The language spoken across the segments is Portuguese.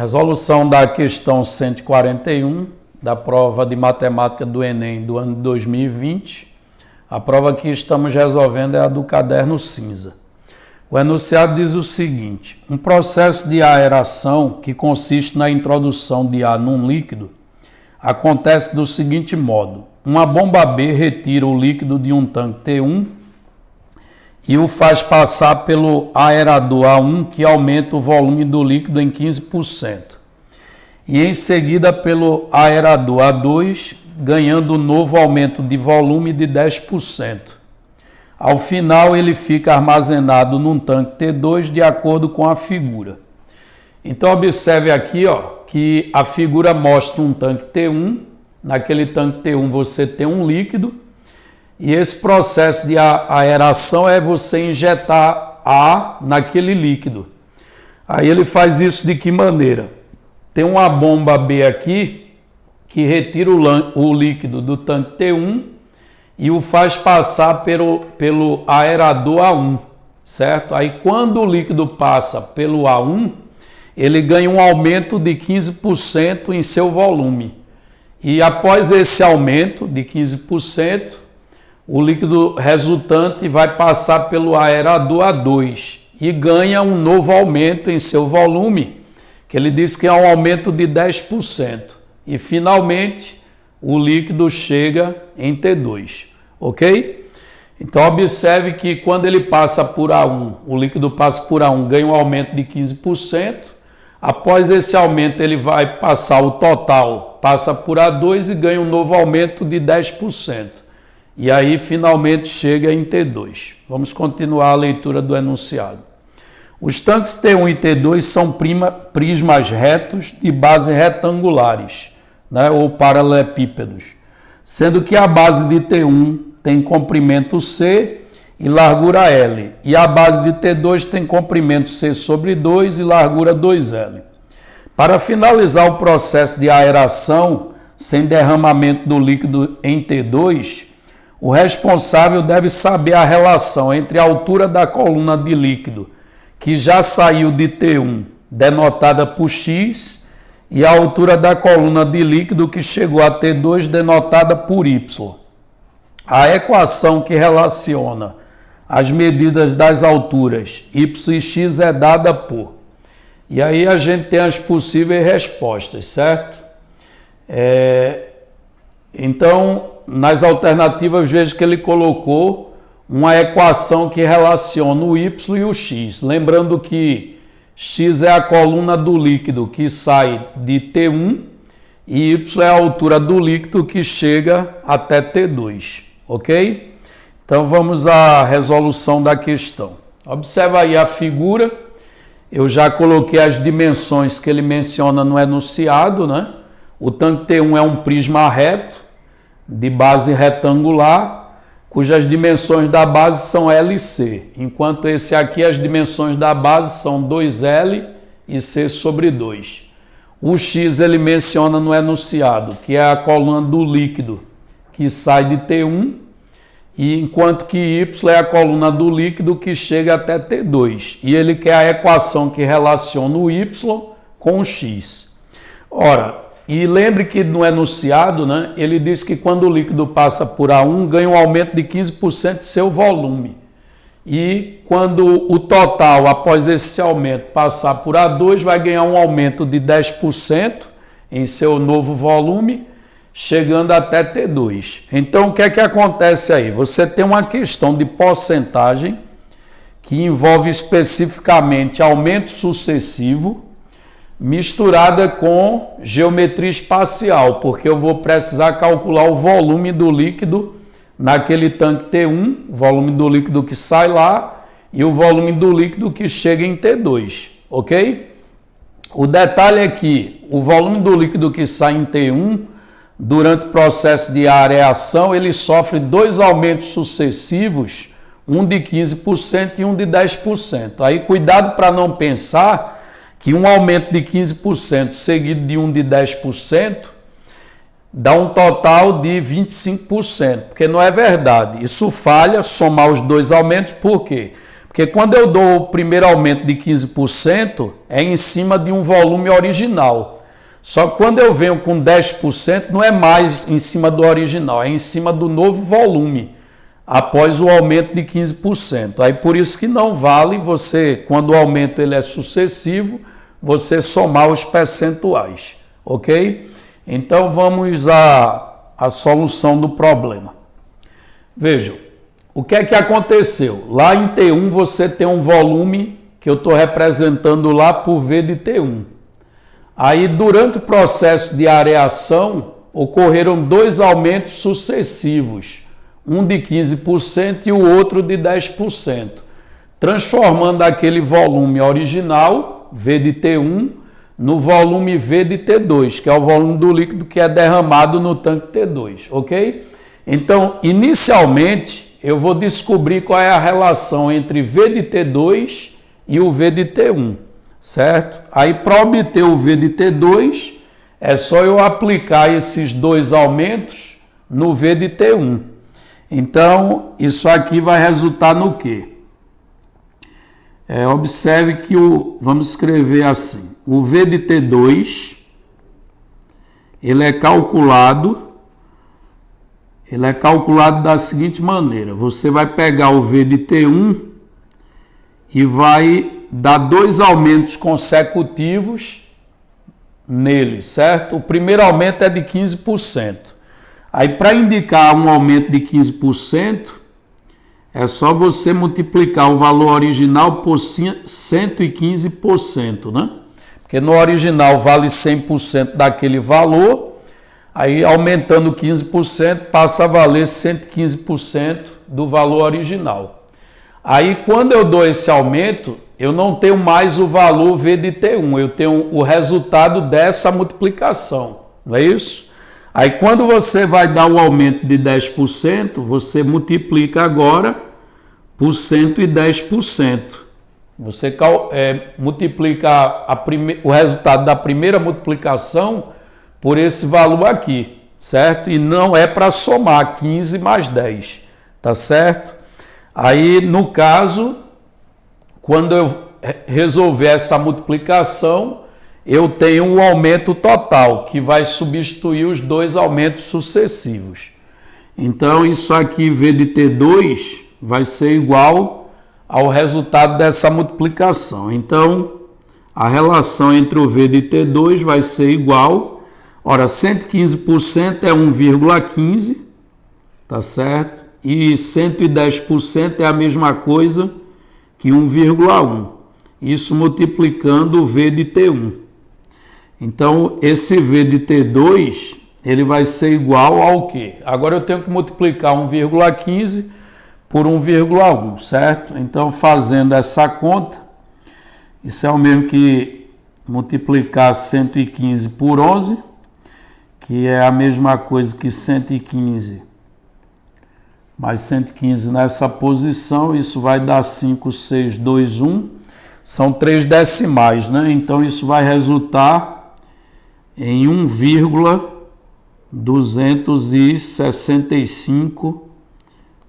Resolução da questão 141 da prova de matemática do Enem do ano de 2020. A prova que estamos resolvendo é a do caderno cinza. O enunciado diz o seguinte: um processo de aeração que consiste na introdução de ar num líquido acontece do seguinte modo: uma bomba B retira o líquido de um tanque T1 e o faz passar pelo aerador A1, que aumenta o volume do líquido em 15%, e em seguida pelo aerador A2, ganhando um novo aumento de volume de 10%. Ao final, ele fica armazenado num tanque T2 de acordo com a figura. Então, observe aqui, que a figura mostra um tanque T1. Naquele tanque T1 você tem um líquido, e esse processo de aeração é você injetar ar naquele líquido. Aí ele faz isso de que maneira? Tem uma bomba B aqui que retira o líquido do tanque T1 e o faz passar pelo aerador A1, certo? Aí quando o líquido passa pelo A1, ele ganha um aumento de 15% em seu volume. E após esse aumento de 15%, o líquido resultante vai passar pelo aerador A2 e ganha um novo aumento em seu volume, que ele diz que é um aumento de 10%. E finalmente o líquido chega em T2, ok? Então observe que quando ele passa por A1, o líquido passa por A1, ganha um aumento de 15%. Após esse aumento ele vai passar o total, passa por A2 e ganha um novo aumento de 10%. E aí, finalmente, chega em T2. Vamos continuar a leitura do enunciado. Os tanques T1 e T2 são prismas retos de base retangulares, ou paralelepípedos, sendo que a base de T1 tem comprimento C e largura L, e a base de T2 tem comprimento C sobre 2 e largura 2L. Para finalizar o processo de aeração sem derramamento do líquido em T2, o responsável deve saber a relação entre a altura da coluna de líquido, que já saiu de T1, denotada por X, e a altura da coluna de líquido que chegou a T2, denotada por Y. A equação que relaciona as medidas das alturas Y e X é dada por... E aí a gente tem as possíveis respostas, certo? Então, nas alternativas, vejo que ele colocou uma equação que relaciona o Y e o X. Lembrando que X é a coluna do líquido que sai de T1 e Y é a altura do líquido que chega até T2, ok? Então, vamos à resolução da questão. Observa aí a figura. Eu já coloquei as dimensões que ele menciona no enunciado, O tanque T1 é um prisma reto, de base retangular, cujas dimensões da base são L e C, enquanto esse aqui as dimensões da base são 2L e C sobre 2. O X ele menciona no enunciado, que é a coluna do líquido que sai de T1, e enquanto que Y é a coluna do líquido que chega até T2. E ele quer a equação que relaciona o Y com o X. Ora, e lembre que no enunciado, ele diz que quando o líquido passa por A1, ganha um aumento de 15% de seu volume. E quando o total, após esse aumento, passar por A2, vai ganhar um aumento de 10% em seu novo volume, chegando até T2. Então, o que é que acontece aí? Você tem uma questão de porcentagem que envolve especificamente aumento sucessivo, misturada com geometria espacial, porque eu vou precisar calcular o volume do líquido naquele tanque T1, o volume do líquido que sai lá e o volume do líquido que chega em T2, ok? O detalhe é que o volume do líquido que sai em T1, durante o processo de areação, ele sofre dois aumentos sucessivos, um de 15% e um de 10%. Aí cuidado para não pensar que um aumento de 15% seguido de um de 10% dá um total de 25%, porque não é verdade. Isso falha, somar os dois aumentos, por quê? Porque quando eu dou o primeiro aumento de 15%, é em cima de um volume original. Só que quando eu venho com 10%, não é mais em cima do original, é em cima do novo volume, após o aumento de 15%. Aí por isso que não vale você, quando o aumento ele é sucessivo, você somar os percentuais, ok? Então vamos à solução do problema. Vejam, o que é que aconteceu? Lá em T1 você tem um volume que eu estou representando lá por V de T1. Aí durante o processo de areação ocorreram dois aumentos sucessivos, um de 15% e o outro de 10%, transformando aquele volume original, V de T1, no volume V de T2, que é o volume do líquido que é derramado no tanque T2, ok? Então, inicialmente, eu vou descobrir qual é a relação entre V de T2 e o V de T1, certo? Aí, para obter o V de T2, é só eu aplicar esses dois aumentos no V de T1. Então, isso aqui vai resultar no quê? Observe que vamos escrever assim, o V de T2, ele é calculado da seguinte maneira, você vai pegar o V de T1 e vai dar dois aumentos consecutivos nele, certo? O primeiro aumento é de 15%. Aí, para indicar um aumento de 15%, é só você multiplicar o valor original por 115%, né? Porque no original vale 100% daquele valor, aí aumentando 15% passa a valer 115% do valor original. Aí, quando eu dou esse aumento, eu não tenho mais o valor V de T1, eu tenho o resultado dessa multiplicação, não é isso? Aí, quando você vai dar o aumento de 10%, você multiplica agora por 110%. Você multiplica o resultado da primeira multiplicação por esse valor aqui, certo? E não é para somar 15 mais 10, tá certo? Aí, no caso, quando eu resolver essa multiplicação, eu tenho um aumento total, que vai substituir os dois aumentos sucessivos. Então, isso aqui, V de T2, vai ser igual ao resultado dessa multiplicação. Então, a relação entre o V de T2 vai ser igual, ora, 115% é 1,15, tá certo? E 110% é a mesma coisa que 1,1. Isso multiplicando o V de T1. Então, esse V de T2, ele vai ser igual ao quê? Agora eu tenho que multiplicar 1,15 por 1,1, certo? Então, fazendo essa conta, isso é o mesmo que multiplicar 115 por 11, que é a mesma coisa que 115 mais 115 nessa posição, isso vai dar 5,621, são 3 decimais, né? Então, isso vai resultar em 1,265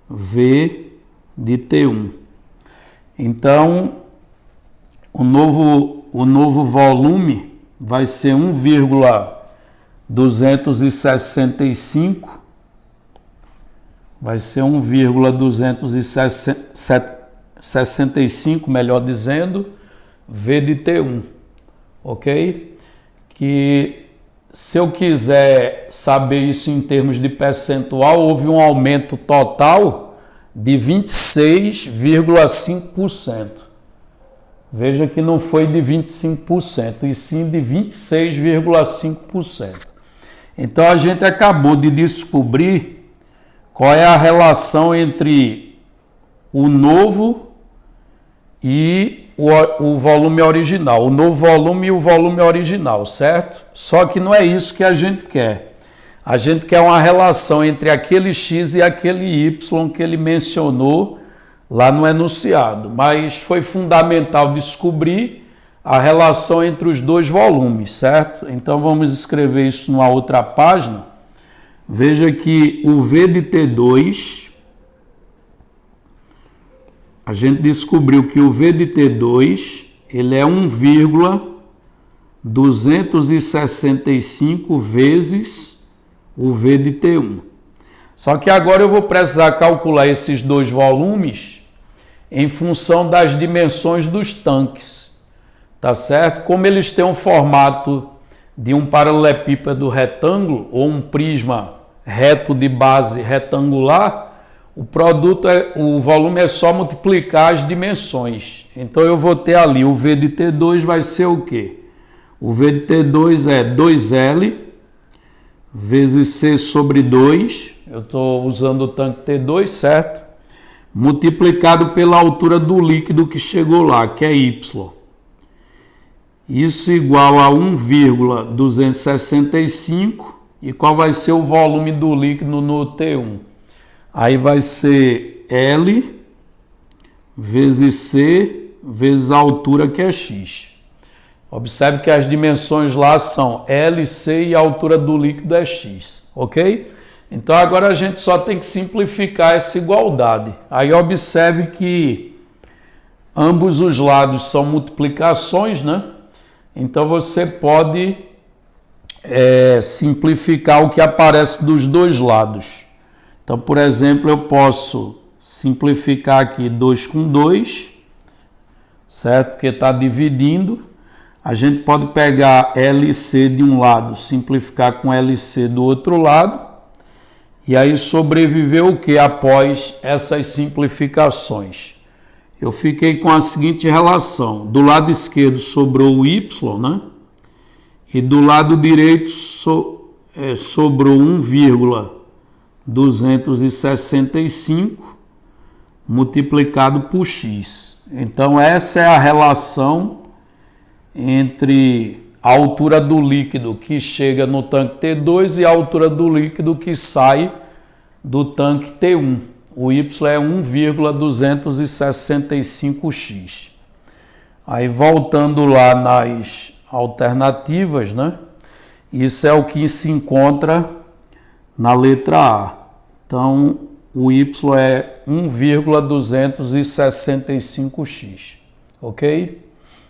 V de T1. Então, o novo volume vai ser 1,265, vai ser 1,265, melhor dizendo, V de T1, ok? Que se eu quiser saber isso em termos de percentual, houve um aumento total de 26,5%. Veja que não foi de 25%, e sim de 26,5%. Então, a gente acabou de descobrir qual é a relação entre o novo e o volume original, o novo volume e o volume original, certo? Só que não é isso que a gente quer. A gente quer uma relação entre aquele X e aquele Y que ele mencionou lá no enunciado, mas foi fundamental descobrir a relação entre os dois volumes, certo? Então vamos escrever isso numa outra página. Veja que o V de T2 a gente descobriu que o V de T2 ele é 1,265 vezes o V de T1. Só que agora eu vou precisar calcular esses dois volumes em função das dimensões dos tanques, tá certo? Como eles têm um formato de um paralelepípedo retângulo ou um prisma reto de base retangular, o volume é só multiplicar as dimensões. Então eu vou ter ali o V de T2 vai ser o quê? O V de T2 é 2L vezes C sobre 2, eu estou usando o tanque T2, certo? Multiplicado pela altura do líquido que chegou lá, que é Y. Isso igual a 1,265. E qual vai ser o volume do líquido no T1? Aí vai ser L vezes C vezes a altura que é X. Observe que as dimensões lá são L, C e a altura do líquido é X, ok? Então agora a gente só tem que simplificar essa igualdade. Aí observe que ambos os lados são multiplicações, né? Então você pode simplificar o que aparece dos dois lados. Então, por exemplo, eu posso simplificar aqui 2 com 2, certo? Porque está dividindo. A gente pode pegar LC de um lado, simplificar com LC do outro lado. E aí sobreviveu o que após essas simplificações? Eu fiquei com a seguinte relação. Do lado esquerdo sobrou o Y, né? E do lado direito sobrou 1,265 multiplicado por X. Então essa é a relação entre a altura do líquido que chega no tanque T2 e a altura do líquido que sai do tanque T1. O Y é 1,265x. Aí voltando lá nas alternativas, né? Isso é o que se encontra na letra A. Então, o Y é 1,265x, ok?